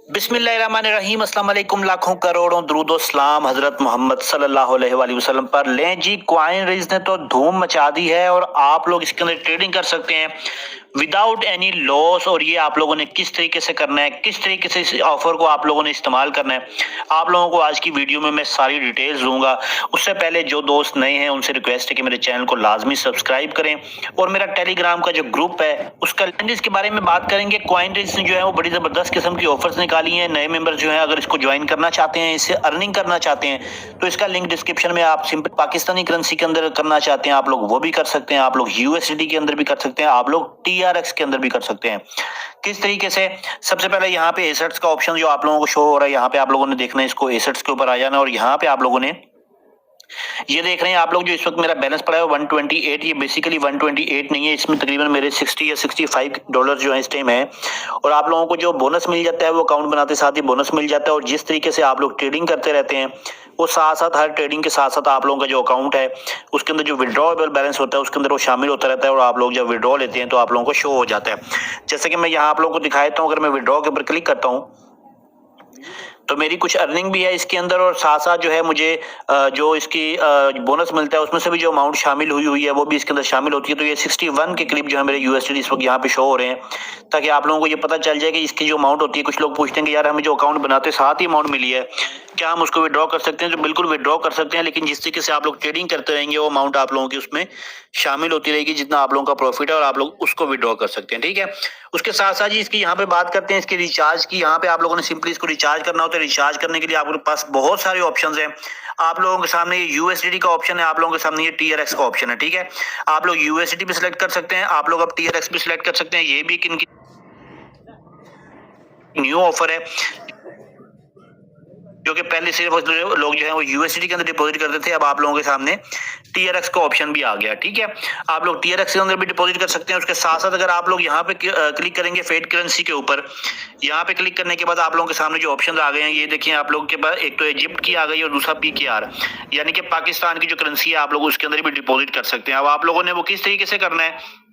बिस्मिल्लाहिर्रहमानिर्रहीम। अस्सलाम वालेकुम। लाखों करोड़ों दुरूदो सलाम हजरत मोहम्मद सल्लल्लाहु अलैहि वसल्लम पर। लें जी, क्वाइन रेज ने तो धूम मचा दी है और आप लोग इसके अंदर ट्रेडिंग कर सकते हैं विदाउट एनी लॉस। और ये आप लोगों ने किस तरीके से करना है, किस तरीके से इस ऑफर को आप लोगों ने इस्तेमाल करना है, आप लोगों को आज की वीडियो में मैं सारी डिटेल्स दूंगा। उससे पहले जो दोस्त नए हैं उनसे रिक्वेस्ट है कि मेरे चैनल को लाजमी सब्सक्राइब करें और मेरा टेलीग्राम का जो ग्रुप है उसका लिंक, इसके बारे में बात करेंगे। क्वाइन रेज ने जो है वो बड़ी जबरदस्त किस्म की ऑफर्स निकाली हैं। नए मेंबर जो है अगर इसको ज्वाइन करना चाहते हैं, इससे अर्निंग करना चाहते हैं, तो इसका लिंक डिस्क्रिप्शन में। आप सिंपल पाकिस्तानी करेंसी के अंदर करना चाहते हैं आप लोग वो भी कर सकते हैं, आप लोग यूएसडी के अंदर भी कर सकते हैं, आप लोग टीआरएक्स के अंदर भी कर सकते हैं। किस तरीके से? सबसे पहले यहाँ पे एसेट्स का ऑप्शन जो आप लोगों को शो हो रहा है, यहाँ पे आप लोगों ने देखना है, इसको एसेट्स के ऊपर आ जाना और यहाँ पे आप लोगों ने ये देख रहे हैं आप लोग जो इस वक्त मेरा बैलेंस पड़ा है 128। ये बेसिकली 128 नहीं है, इसमें तकरीबन मेरे 60 या 65 डॉलर जो है इस टाइम है। और आप लोगों को जो बोनस मिल जाता है वो अकाउंट बनाते साथ ही बोनस मिल जाता है। और जिस तरीके से आप लोग ट्रेडिंग करते रहते हैं वो साथ साथ हर ट्रेडिंग के साथ साथ आप लोगों का जो अकाउंट है उसके अंदर जो विड्रॉएबल बैलेंस होता है उसके अंदर वो शामिल होता रहता है। और आप लोग जब विड्रॉ लेते हैं तो आप लोगों को शो हो जाता है। जैसे कि मैं यहाँ आप लोगों को दिखा देता हूँ, अगर मैं विड्रॉ के ऊपर क्लिक करता हूँ तो मेरी कुछ अर्निंग भी है इसके अंदर और साथ साथ जो है मुझे जो इसकी बोनस मिलता है उसमें से भी जो अमाउंट शामिल हुई है वो भी इसके अंदर शामिल होती है। तो ये 61 के करीब जो है मेरे यूएसडी इस वक्त यहाँ पे शो हो रहे हैं, ताकि आप लोगों को ये पता चल जाए कि इसकी जो अमाउंट होती है। कुछ लोग पूछते हैं कि यार हमें जो अकाउंट बनाते साथ ही अमाउंट मिली है, क्या हम उसको विड्रॉ कर सकते हैं? तो बिल्कुल विड्रॉ कर सकते हैं, लेकिन जिस तरीके से आप लोग ट्रेडिंग करते रहेंगे वो अमाउंट आप लोगों की उसमें शामिल होती रहेगी, जितना आप लोगों का प्रॉफिट है और आप लोग उसको विड्रॉ कर सकते हैं। ठीक है, उसके साथ साथ जी इसकी यहाँ पे बात करते हैं इसके रिचार्ज की। यहाँ पे आप लोगों ने सिंपली इसको रिचार्ज करना होता है। रिचार्ज करने के लिए आपके पास बहुत सारे ऑप्शंस हैं। आप लोगों के सामने ये यूएसडी का ऑप्शन है, आप लोगों के सामने ये टीआरएक्स का ऑप्शन है। ठीक है, आप लोग यूएसडी भी सिलेक्ट कर सकते हैं, आप लोग अब टीआरएक्स भी सिलेक्ट कर सकते हैं। ये भी इनकी न्यू ऑफर है, जो कि पहले सिर्फ लोग जो है वो यूएसडी के अंदर डिपॉजिट करते थे, अब आप लोगों के सामने टीआरएक्स का ऑप्शन भी आ गया। ठीक है, आप लोग टीआरएक्स के अंदर भी डिपॉजिट कर सकते हैं। उसके साथ साथ अगर आप लोग यहाँ पे क्लिक करेंगे फेड करेंसी के ऊपर, यहाँ पे क्लिक करने के बाद आप लोगों के सामने जो ऑप्शन आ गए हैं ये देखिए आप लोगों के पास, एक तो इजिप्ट की आ गई और दूसरा पीकेआर, यानी कि पाकिस्तान की जो करेंसी है आप लोग उसके अंदर भी डिपॉजिट कर सकते हैं। अब आप लोगों ने वो किस तरीके से करना है,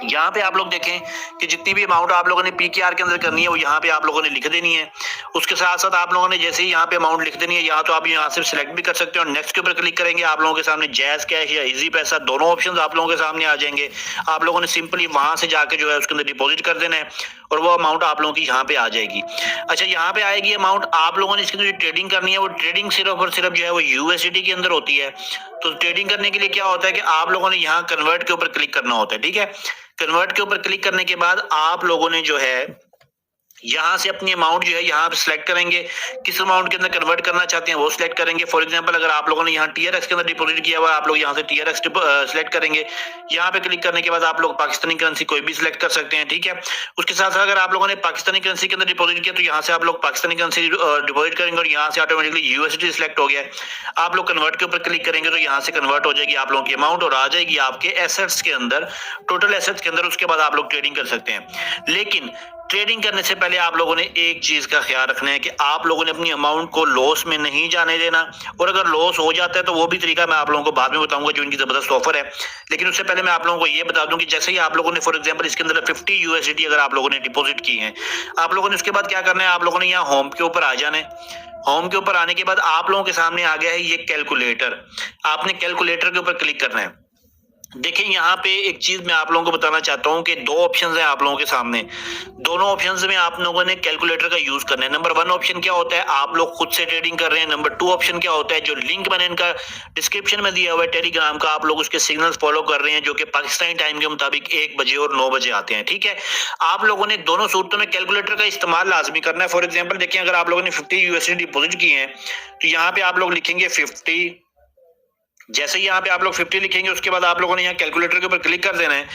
यहाँ पे आप लोग देखें कि जितनी भी अमाउंट आप लोगों ने पीकेआर के अंदर करनी है वो यहाँ पे आप लोगों ने लिख देनी है। उसके साथ साथ आप लोगों ने जैसे ही यहाँ पे अमाउंट लिख देनी है, या तो आप यहाँ से सिलेक्ट भी कर सकते हैं और नेक्स्ट के ऊपर क्लिक करेंगे, आप लोगों के सामने जैज कैश या इजी पैसा दोनों ऑप्शन आप लोगों के सामने आ जाएंगे। आप लोगों ने सिंपली वहां से जाके जो है उसके अंदर डिपॉजिट कर देना है और वो अमाउंट आप लोगों की यहाँ पे आ जाएगी। अच्छा, यहाँ पे आएगी अमाउंट, आप लोगों ने इसके अंदर ट्रेडिंग करनी है वो ट्रेडिंग सिर्फ और सिर्फ जो है वो यूएसडी के अंदर होती है। तो ट्रेडिंग करने के लिए क्या होता है कि आप लोगों ने यहाँ कन्वर्ट के ऊपर क्लिक करना होता है। ठीक है, कन्वर्ट के ऊपर क्लिक करने के बाद आप लोगों ने जो है यहाँ से अपनी अमाउंट जो है यहाँ पे सिलेक्ट करेंगे, किस अमाउंट के अंदर कन्वर्ट करना चाहते हैं वो सिलेक्ट करेंगे। फॉर एग्जांपल अगर आप लोगों ने यहाँ टीआरएक्स के अंदर डिपॉजिट किया हुआ है, आप लोग यहाँ से टीआरएक्स सिलेक्ट करेंगे। यहाँ पे क्लिक करने के बाद आप लोग पाकिस्तानी करेंसी कोई भी सिलेक्ट कर सकते हैं। ठीक है, उसके साथ साथ अगर आप लोगों ने पाकिस्तानी करेंसी के अंदर डिपॉजिट किया तो यहाँ से आप लोग पाकिस्तानी करेंसी डिपॉजिट करेंगे और यहाँ से ऑटोमेटिकली यूएसडी सिलेक्ट हो गया है। आप लोग कन्वर्ट के ऊपर क्लिक करेंगे तो यहाँ से कन्वर्ट हो जाएगी आप लोगों की अमाउंट और आ जाएगी आपके एसेट्स के अंदर, टोटल एसेट्स के अंदर। उसके बाद आप लोग ट्रेडिंग कर सकते हैं। लेकिन ट्रेडिंग करने से पहले आप लोगों ने एक चीज का ख्याल रखना है कि आप लोगों ने अपनी अमाउंट को लॉस में नहीं जाने देना। और अगर लॉस हो जाता है तो वो भी तरीका मैं आप लोगों को बाद में बताऊंगा, जो इनकी जबरदस्त ऑफर है। लेकिन उससे पहले मैं आप लोगों को ये बता दूं कि जैसे ही आप लोगों ने फॉर एग्जांपल इसके अंदर 50 यूएसडी अगर आप लोगों ने डिपॉजिट की है, आप लोगों ने उसके बाद क्या करना है, आप लोगों ने यहाँ होम के ऊपर आ जाना है। होम के ऊपर आने के बाद आप लोगों के सामने आ गया है ये कैलकुलेटर, आपने कैलकुलेटर के ऊपर क्लिक करना है। देखिए यहाँ पे एक चीज मैं आप लोगों को बताना चाहता हूँ कि दो ऑप्शंस हैं आप लोगों के सामने, दोनों ऑप्शंस में आप लोगों ने कैलकुलेटर का यूज करना है। नंबर 1 ऑप्शन क्या होता है, आप लोग खुद से ट्रेडिंग कर रहे हैं। नंबर 2 ऑप्शन क्या होता है, जो लिंक मैंने इनका डिस्क्रिप्शन में दिया हुआ है टेलीग्राम का, आप लोग उसके सिग्नल्स फॉलो कर रहे हैं जो कि पाकिस्तानी टाइम के मुताबिक 1 बजे और 9 बजे आते हैं। ठीक है, आप लोगों ने दोनों सूरतों में कैलकुलेटर का इस्तेमाल लाजमी करना है। फॉर एग्जाम्पल देखिए अगर आप लोगों ने 50 यूएसडी डिपॉजिट किए हैं तो यहाँ पे आप लोग लिखेंगे 50। जैसे ही यहाँ पे आप लोग 50 लिखेंगे उसके बाद आप लोगों ने यहाँ कैलकुलेटर के ऊपर क्लिक कर देना है।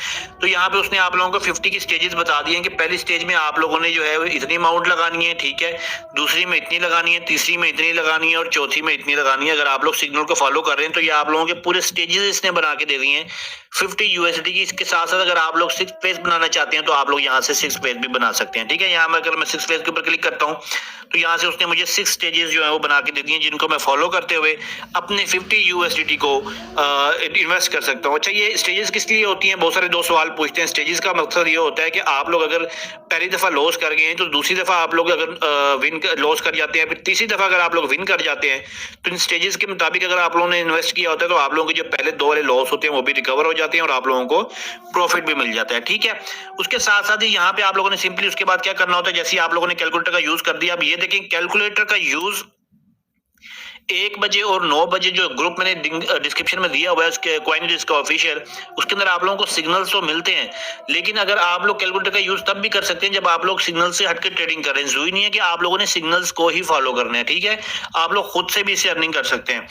तो यहाँ पे उसने आप लोगों को 50 की स्टेजेस बता दी हैं कि पहली स्टेज में आप लोगों ने जो है इतनी अमाउंट लगानी है। ठीक है, दूसरी में इतनी लगानी है, तीसरी में इतनी लगानी है और चौथी में इतनी लगानी है। अगर आप लोग सिग्नल को फॉलो कर रहे हैं तो ये आप लोगों के पूरे स्टेजेस इसने बना के दे दिए हैं 50 यूएसडी की। इसके साथ साथ अगर आप लोग 6 पेज बनाना चाहते हैं तो आप लोग यहाँ से 6 पेज भी बना सकते हैं। ठीक है, यहाँ अगर मैं 6 पेज के ऊपर क्लिक करता हूँ तो यहाँ से उसने मुझे 6 स्टेजेस जो है वो बना के दे दिए, जिनको मैं फॉलो करते हुए अपने 50 यूएसडी को इन्वेस्ट कर सकता हूँ। अच्छा, ये स्टेजेस किस लिए होती हैं? बहुत सारे दोस्त सवाल पूछते हैं। स्टेजेस का मकसद ये होता है कि आप लोग अगर पहली दफा लॉस कर गए हैं तो दूसरी दफा आप लोग अगर लॉस कर जाते हैं, फिर तीसरी दफा अगर आप लोग विन कर जाते हैं, तो इन स्टेजेस के मुताबिक अगर आप लोगों ने इन्वेस्ट किया होता है तो आप लोगों के जो पहले 2 वाले लॉस होते हैं वो भी रिकवर हो जाते हैं और आप लोगों को प्रॉफिट भी मिल जाता है। ठीक है, उसके साथ साथ ही यहाँ पे आप लोगों ने सिंपली उसके बाद क्या करना होता है, जैसे आप लोगों ने कैलकुलेटर का यूज कर दिया। अब ये देखें, कैलकुलेटर का यूज 1 बजे और 9 बजे जो ग्रुप मैंने डिस्क्रिप्शन में दिया हुआ है उसके कॉइनरिस्क का ऑफिशियल, उसके अंदर आप लोगों को सिग्नल्स तो मिलते हैं, लेकिन अगर आप लोग कैलकुलेटर का यूज तब भी कर सकते हैं जब आप लोग सिग्नल से हटकर ट्रेडिंग कर रहे हैं। जरूरी नहीं है कि आप लोगों ने सिग्नल्स को ही फॉलो करना है। ठीक है, आप लोग खुद से भी इससे अर्निंग कर सकते हैं।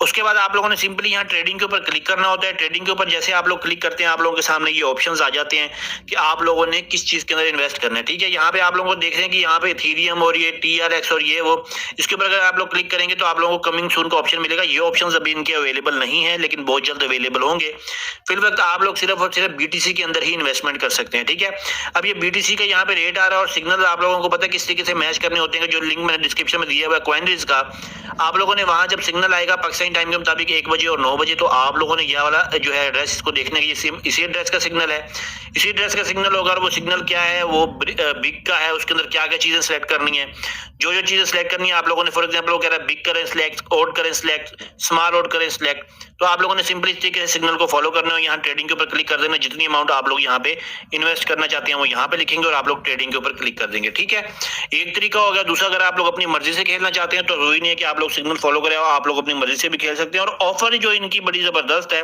उसके बाद आप लोगों ने सिंपली यहाँ ट्रेडिंग के ऊपर क्लिक करना होता है। ट्रेडिंग के ऊपर जैसे आप लोग क्लिक करते हैं, आप लोगों के सामने ये ऑप्शंस आ जाते हैं कि आप लोगों ने किस चीज के अंदर इन्वेस्ट करना है। ठीक है, यहाँ पे आप लोगों को देख रहे हैं कि यहाँ पे इथेरियम और ये TRX और ये वो, इसके ऊपर अगर आप लोग क्लिक करेंगे तो आप लोगों को कमिंग सून का ऑप्शन मिलेगा। ये ऑप्शंस अभी इनके अवेलेबल नहीं है, लेकिन बहुत जल्द अवेलेबल होंगे। फिर वक्त आप लोग सिर्फ और सिर्फ BTC के अंदर ही इन्वेस्टमेंट कर सकते हैं। ठीक है, अब ये BTC का यहाँ पे रेट आ रहा है और सिग्नल आप लोगों को पता है किस तरीके से मैच करने होते हैं। जो लिंक मैंने डिस्क्रिप्शन में दिया हुआ है कॉइनरिस्क का, आप लोगों ने वहां जब सिग्नल आएगा पाकिस्तानी टाइम के मुताबिक 1 बजे और 9 बजे, तो आप लोगों ने यह वाला जो है एड्रेस इसको देखने की, इसी एड्रेस का सिग्नल है, इसी एड्रेस का सिग्नल होगा। और वो सिग्नल क्या है, वो बिग का है। उसके अंदर क्या क्या चीजें सेलेक्ट करनी है, जो चीजें सेलेक्ट करनी है आप लोगों ने, फॉर एग्जाम्पल वो कह रहा है बिग करें सिलेक्ट, ऑड करें सिलेक्ट, स्मॉल ऑड करें सिलेक्ट, तो आप लोगों ने सिंपली इस तरीके से सिग्नल को फॉलो करना है। यहाँ ट्रेडिंग के ऊपर क्लिक कर देना, जितनी अमाउंट आप लोग यहाँ पे इन्वेस्ट करना चाहते हैं वो यहाँ पे लिखेंगे और आप लोग ट्रेडिंग के ऊपर क्लिक कर देंगे। ठीक है, एक तरीका हो गया। दूसरा, अगर आप लोग अपनी मर्जी से खेलना चाहते हैं तो जरूरी नहीं है कि आप लोग सिग्नल फॉलो करें, आप लोग अपनी मर्जी से भी खेल सकते हैं। और ऑफर जो इनकी बड़ी जबरदस्त है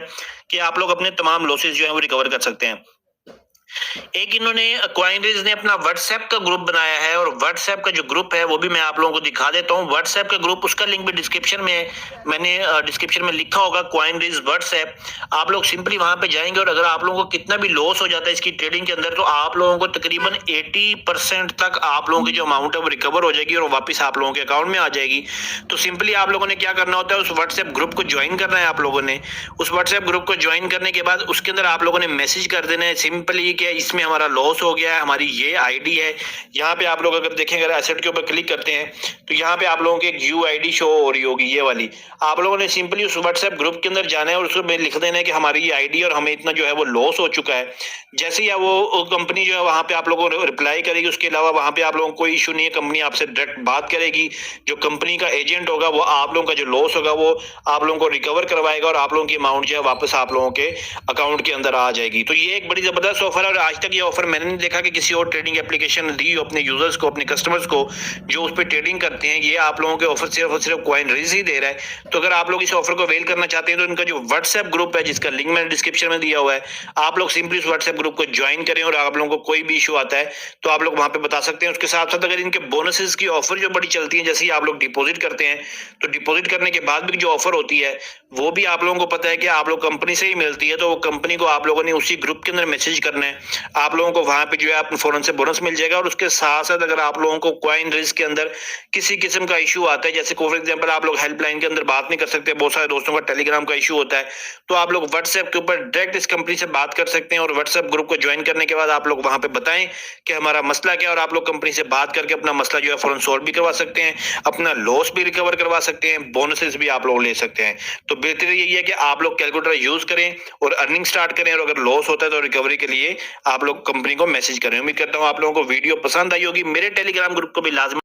कि आप लोग अपने तमाम लॉसेस जो है वो रिकवर कर सकते हैं। एक इन्होंने कॉइनरेज ने अपना व्हाट्सएप का ग्रुप बनाया है, और व्हाट्सएप का जो ग्रुप है वो भी मैं आप लोगों को दिखा देता हूं। व्हाट्सएप का ग्रुप, उसका लिंक भी डिस्क्रिप्शन में मैंने डिस्क्रिप्शन में लिखा होगा, कॉइनरेज व्हाट्सएप। आप लोग सिंपली वहां पे जाएंगे और अगर आप लोगों को कितना भी लॉस हो जाता है इसकी ट्रेडिंग के अंदर, तो आप लोगों को तकरीबन 80% तक आप लोगों की जो अमाउंट है वो रिकवर हो जाएगी और वापस आप लोगों के अकाउंट में आ जाएगी। तो सिंपली आप लोगों ने क्या करना होता है, उस व्हाट्सएप ग्रुप को ज्वाइन करना है। आप लोगों ने उस व्हाट्सएप ग्रुप को ज्वाइन करने के बाद उसके अंदर आप लोगों ने मैसेज कर देना है सिंपली कि इसमें हमारा लॉस हो गया है, हमारी ये आईडी है। यहाँ पे आप लोग अगर देखेंगे, अगर एसेट के ऊपर क्लिक करते हैं तो यहाँ पे आप लोगों की एक UID शो हो रही होगी, ये वाली। आप लोगों ने सिंपली उस व्हाट्सएप ग्रुप के अंदर जाना है और उसमें लिख देना है कि हमारी ये आईडी और हमें इतना जो है वो लॉस हो चुका है। जैसे ही वो कंपनी जो है वहां पे आप लोगों को रिप्लाई करेगी, उसके अलावा वहां पे आप लोगों को कोई इशू नहीं है, कंपनी आपसे डायरेक्ट बात करेगी। जो कंपनी का एजेंट होगा वो आप लोगों का जो लॉस होगा वो आप लोगों को रिकवर करवाएगा और आप लोगों की अमाउंट जो है वापस आप लोगों के अकाउंट के अंदर आ जाएगी। तो ये एक बड़ी जबरदस्त ऑफर है और आज तक ये ऑफर मैंने नहीं देखा कि किसी और ट्रेडिंग एप्लीकेशन दी हो अपने यूजर्स को, अपने कस्टमर्स को जो उस पर ट्रेडिंग करते हैं। ये आप लोगों के ऑफर सिर्फ और सिर्फ कॉइनरेज ही दे रहा है। तो अगर आप लोग इस ऑफर को अवेल करना चाहते हैं तो इनका जो व्हाट्सएप ग्रुप है, जिसका लिंक मैंने डिस्क्रिप्शन में दिया हुआ है, आप लोग सिंपली उस व्हाट्सएप ग्रुप को ज्वाइन करें और आप लोगों को कोई भी इशू आता है तो आप लोग वहां पे बता सकते हैं। उसके साथ साथ अगर इनके बोनसेस की ऑफर जो बड़ी चलती है, जैसे ही आप लोग डिपॉजिट करते हैं तो डिपॉजिट करने के बाद भी जो ऑफर होती है वो भी आप लोगों को पता है कि आप लोग कंपनी से ही मिलती है। तो वो कंपनी को आप लोगों ने उसी ग्रुप के अंदर मैसेज करना है, आप लोगों को वहां पे जो है अपने फौरन से बोनस मिल जाएगा। और उसके साथ साथ अगर आप लोगों को कॉइनरेज के अंदर किसी किस्म का इशू आता है, जैसे फॉर एग्जांपल आप लोग हेल्पलाइन के अंदर बात नहीं कर सकते, बहुत सारे दोस्तों का टेलीग्राम का इशू होता है, तो आप लोग व्हाट्सएप के ऊपर डायरेक्ट इस कंपनी से बात कर सकते हैं। और व्हाट्सएप ग्रुप को ज्वाइन करने के बाद आप लोग वहां पे बताएं कि हमारा मसला क्या है और आप लोग कंपनी से बात करके अपना मसला जो है फौरन सॉल्व भी करवा सकते हैं, अपना लॉस भी रिकवर करवा सकते हैं, बोनसेस भी आप लोग ले सकते हैं। तो बेहतर यही है कि आप लोग कैलकुलेटर यूज करें और अर्निंग स्टार्ट करें, और अगर लॉस होता है तो रिकवरी के लिए आप लोग कंपनी को मैसेज करें। उम्मीद करता हूं आप लोगों को वीडियो पसंद आई होगी। मेरे टेलीग्राम ग्रुप को भी लाजमी